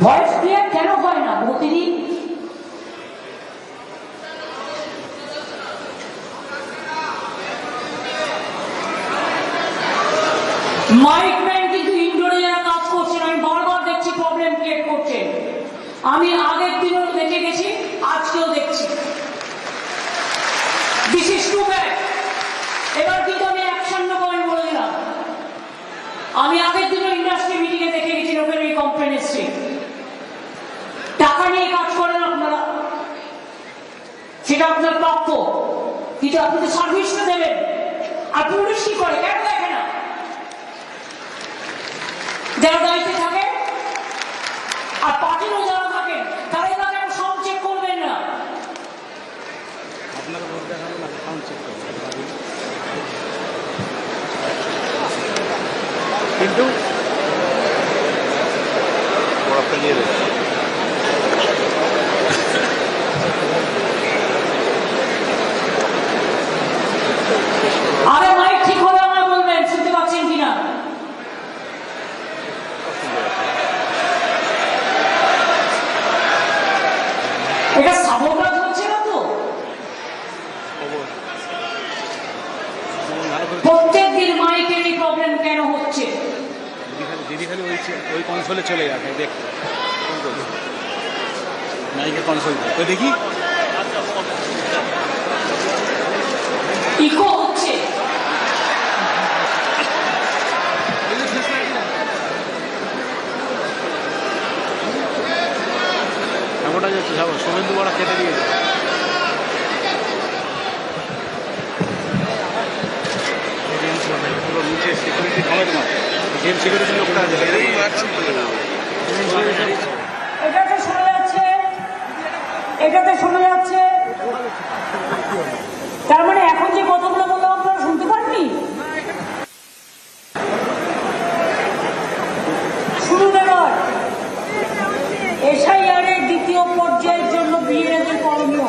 Voice clear কেন হয় না প্রতিদিন? মাইক ম্যান কিন্তু ইনডোরে যারা কাজ করছেন আমি বারবার দেখছি প্রবলেম ক্রিয়েট করছে। আমি আগের দিনও দেখে গেছি, আজকেও দেখছি। This is too bad. এবার কিন্তু আমি অ্যাকশন নেবো আমি বলে দিলাম। আমি আগের দিনও ইন্ডাস্ট্রি মিটিংয়ে দেখে গেছি লোকের এই কমপ্লেন এসছে। টাকা নিয়ে কাজ করেন আপনারা, সেটা আপনার প্রাপ্য, কিন্তু আপনি তো সার্ভিসটা দেবেন। আর পুলিশ কি করে কেন দেখে না? যারা দায়িত্বে থাকে আর পার্টিরও যারা থাকেন তারা এবার কেন সাউন্ড চেক করবেন না? আপনারা ভোট দেখানো না, সাউন্ড চেক করবেন। কিন্তু বড়টা নিয়ে দেবে। আরে মাইক ঠিক হলে আমায় বলবেন শুনতে পাচ্ছেন কিনা। এটা সাবোটাজ হচ্ছে না তো? প্রত্যেক দিন মাইকের এই প্রবলেম কেন হচ্ছে? দিদি খালি ওই কনসোলে চলে যাবে দেখতে, মাইকের কনসোল ওই দেখি ইকো হচ্ছে। ওটা যাচ্ছে সব শুভেন্দু বড়া কেটে দিয়েছে। নিচে সিকিউরিটি খাবার না, গেম সিকিউরিটি লোকটা আছে। এটাতে শোনা যাচ্ছে, এটাতে শোনা যাচ্ছে। তার মানে এখন যে কথাগুলো বললাম আপনারা শুনতে পাননি? শুনুন এবার, এসআইআর এর দ্বিতীয় পর্যায়ের জন্য বিএলএদের করণীয়।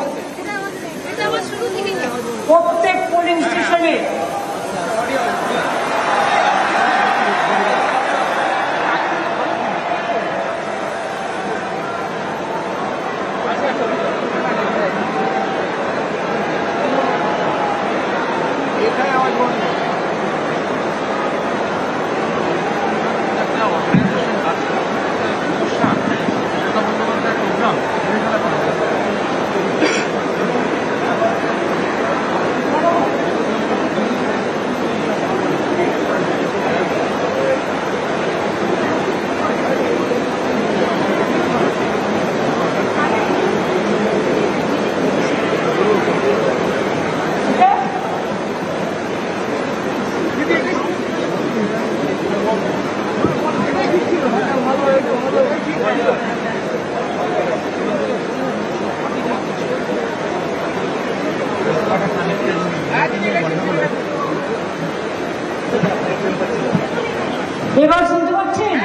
প্রত্যেক পোলিং স্টেশনে এবার শুনতে পাচ্ছেন?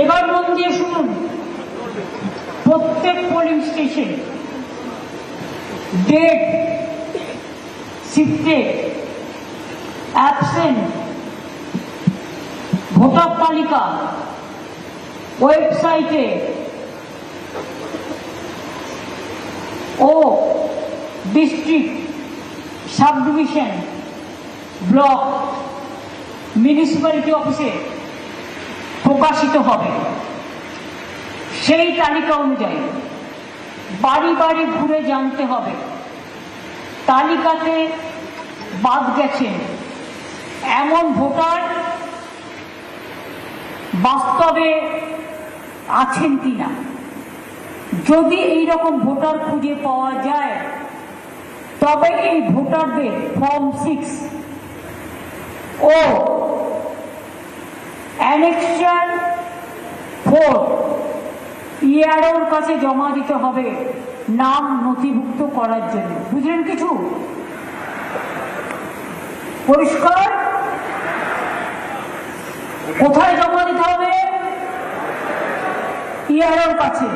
এবার মন দিয়ে শুনুন। প্রত্যেক polling station date, shifted, absent, voter তালিকা ওয়েবসাইটে ও district, sub division, block, municipality অফিসে প্রকাশিত হবে। সেই তালিকা অনুযায়ী বাড়ি বাড়ি ঘুরে জানতে হবে তালিকাতে বাদ গেছেন এমন ভোটার বাস্তবে আছেন কিনা। যদি এইরকম ভোটার খুঁজে পাওয়া যায় তবে এই ভোটারদের ফর্ম 6 ও অ্যানেক্সার 4 ইআরওর কাছে জমা দিতে হবে নাম নথিভুক্ত করার জন্য। বুঝলেন কিছু? পরিষ্কার? কোথায় জমা দিতে হবে? ইআরওর কাছে।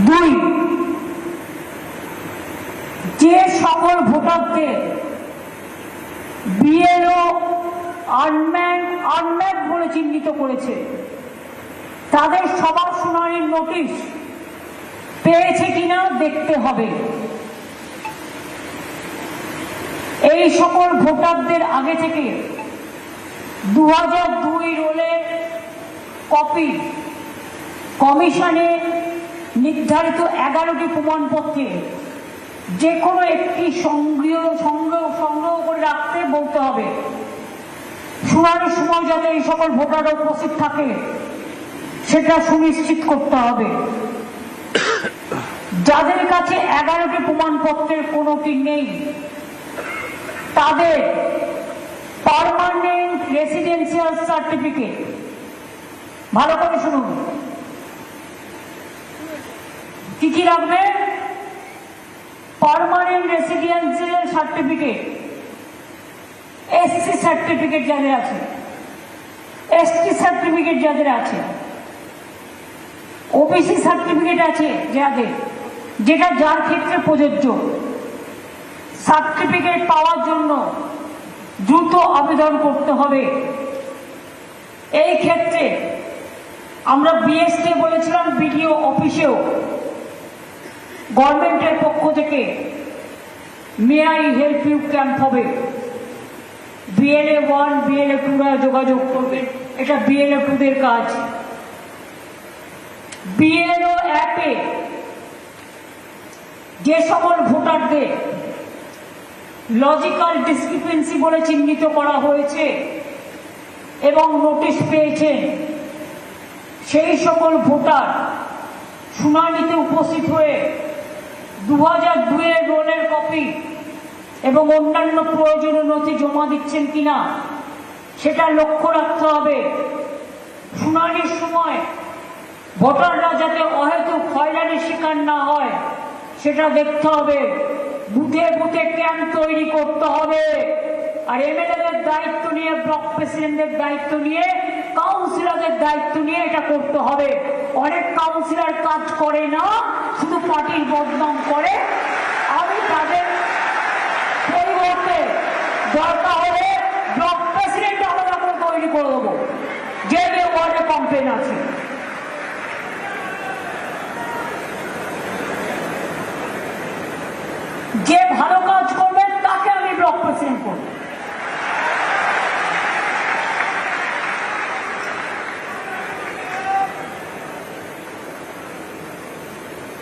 2, যে সকল ভোটারদের বিএলও আনম্যাপ বলে চিহ্নিত করেছে তাদের সবার শুনানির নোটিশ পেয়েছে কিনা দেখতে হবে। এই সকল ভোটারদের আগে থেকে 2002 রোলের কপি কমিশনে নির্ধারিত 11টি প্রমাণপত্রে যে কোনো একটি সংগ্রহ করে রাখতে বলতে হবে। শুনানির সময় যাতে এই সকল ভোটাররা উপস্থিত থাকে সেটা সুনিশ্চিত করতে হবে। যাদের কাছে 11টি প্রমাণপত্রের কোনোটি নেই তাদের পার্মানেন্ট রেসিডেন্সিয়াল সার্টিফিকেট, ভালো করে শুনুন, কি কি রাখবে? Permanent residential certificate, SC certificate যাদের আছে, এসটি সার্টিফিকেট যাদের আছে, ওবিসি সার্টিফিকেট আছে যাদের, যেটা যার ক্ষেত্রে প্রযোজ্য, সার্টিফিকেট পাওয়ার জন্য দ্রুত আবেদন করতে হবে। এই ক্ষেত্রে আমরা বিএসকে বলেছিলাম বিডিও অফিসেও গভর্নমেন্টের পক্ষ থেকে may I help you camp হবে। বিএলএ 1 বিএলএ 2 যোগাযোগ করবে, এটা বিএলএ 2 কাজ। বিএলও অ্যাপে যে সকল ভোটারদের লজিক্যাল ডিসক্রিপেন্সি বলে চিহ্নিত করা হয়েছে এবং নোটিশ পেয়েছেন সেই সকল ভোটার শুনানিতে উপস্থিত হয়ে 2002 রোলের কপি এবং অন্যান্য প্রয়োজনীয় নথি জমা দিচ্ছেন কিনা সেটা লক্ষ্য রাখতে হবে। শুনানির সময় ভোটাররা যাতে অহেতুক হয়রানির শিকার না হয় সেটা দেখতে হবে। বুথে বুথে ক্যাম্প তৈরি করতে হবে। আর এমএলএদের দায়িত্ব নিয়ে, ব্লক প্রেসিডেন্টদের দায়িত্ব নিয়ে, কাউন্সিলরদের দায়িত্ব নিয়ে এটা করতে হবে। অনেক কাউন্সিলর কাজ করে না, শুধু পার্টির বদনাম করে। আমি তাদের পরিবর্তে দরকার হলে ব্লক প্রেসিডেন্ট আলাদা করে তৈরি করে দেবো, যে যে ওয়ার্ডে কমপ্লেন আছে। যে ভালো কাজ করবে তাকে আমি ব্লক প্রেসিডেন্ট করবো।